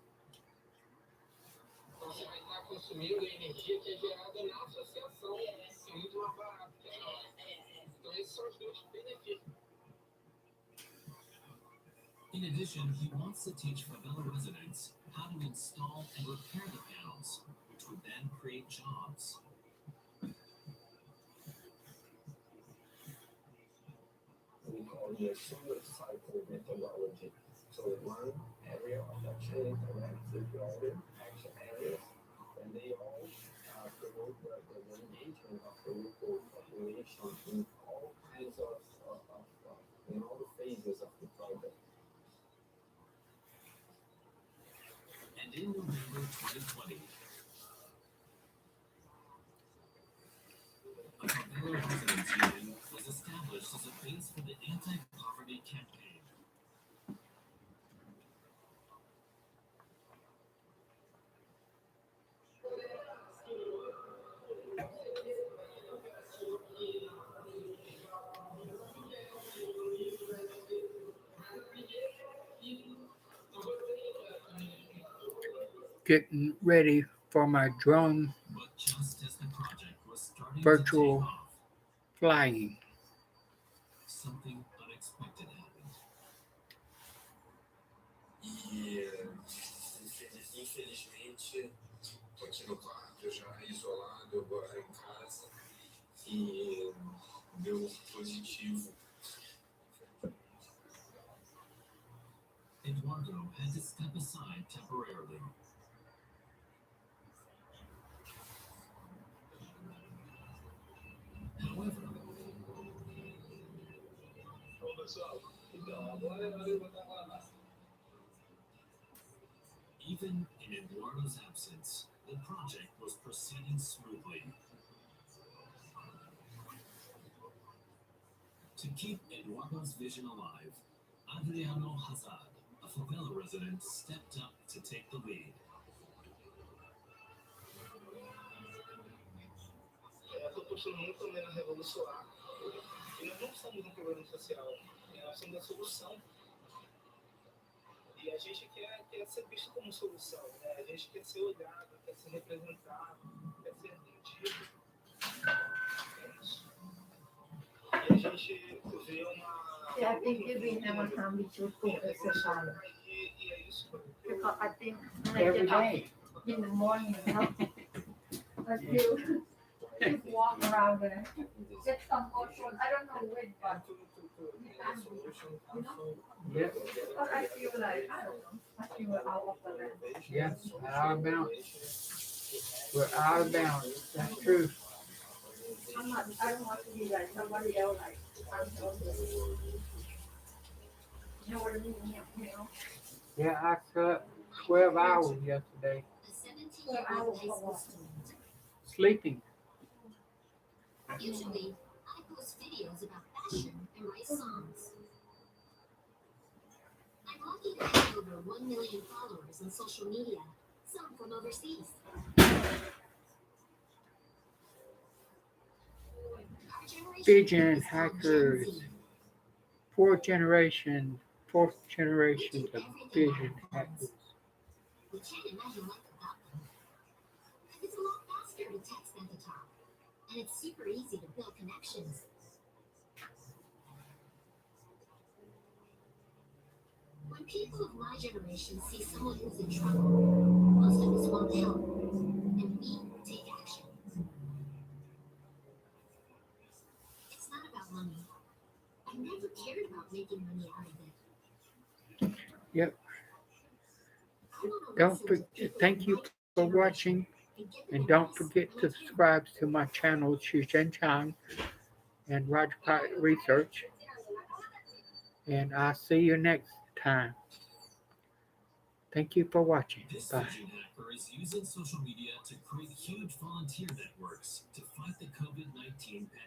Speaker 5: Você vai estar consumindo a energia que é gerada na associação, é muito mais barato que a nossa. Então, esses são os dois benefícios.
Speaker 3: In addition, he wants to teach favela residents how to install and repair the panels, which would then create jobs.
Speaker 4: We call it a solar cycle methodology. So one area of the chain connects with the other action areas, and they all promote the engagement of the local population in all kinds of in all the phases of the project.
Speaker 3: And in November 2020, a favela residents union was established as a base for the anti-poverty campaign.
Speaker 1: Getting ready for my drone
Speaker 3: But just as the project was starting
Speaker 1: virtual
Speaker 3: to take off,
Speaker 1: flying.
Speaker 3: something unexpected happened.
Speaker 6: Infelizmente, tô aqui no quarto já isolado agora em casa e deu positivo.
Speaker 3: Eduardo had to step aside temporarily. However,
Speaker 5: Bom, pessoal, então, agora é hora de botar a massa.
Speaker 3: even in Eduardo's absence, the project was proceeding smoothly. To keep Eduardo's vision alive, Adriano Hazard, a favela resident, stepped up to take the lead.
Speaker 5: Eu estou postando muito também na Revolução A. E nós não somos um problema social, nós somos a solução. E a gente quer ser visto como solução, né? A gente quer ser olhado, quer ser representado, quer ser entendido. É isso. E a gente vê uma.
Speaker 7: Yeah, I think you've been having time with your food exercise
Speaker 5: E é isso.
Speaker 7: because I think when I
Speaker 1: Every
Speaker 7: get up
Speaker 1: day.
Speaker 7: in the morning, you know, I feel just walk around there, get some motion. I don't know when, but
Speaker 1: Yep.
Speaker 7: but I feel like I don't know. I feel out of the land.
Speaker 1: Yes, out of bounds. We're out of bounds. That's true.
Speaker 7: I'm not. I don't want to be like somebody else. Like I'm so you know what I mean? You know.
Speaker 1: Yeah, I slept 12 hours yesterday
Speaker 7: So I will go on.
Speaker 1: sleeping.
Speaker 8: Usually, I post videos about fashion and write songs. I'm lucky to have over 1 million followers on social media, some from overseas. Our generation
Speaker 1: Vision
Speaker 8: is called Gen
Speaker 1: hackers.
Speaker 8: Z.
Speaker 1: Fourth generation of vision hackers.
Speaker 8: We can't imagine life without them. It's a lot faster to text than to talk, and it's super easy to build connections. When people of my generation see someone who's in trouble, most of us want help, and we take action. It's not about money. I never cared about making money out of it.
Speaker 1: Yep.
Speaker 8: I wanna
Speaker 1: Don't
Speaker 8: listen to
Speaker 1: forget.
Speaker 8: people
Speaker 1: Thank
Speaker 8: of
Speaker 1: you
Speaker 8: my
Speaker 1: for
Speaker 8: generation
Speaker 1: watching,
Speaker 8: and give them
Speaker 1: and don't
Speaker 8: advice
Speaker 1: forget
Speaker 8: when
Speaker 1: to
Speaker 8: I can.
Speaker 1: subscribe to my channel, Jeng-Chyang and Rajabhat Research. And I'll see you next time. Thank you for watching.
Speaker 3: This
Speaker 1: Bye.
Speaker 3: vision hacker is using social media to create huge volunteer networks to fight the COVID-19 pandemic.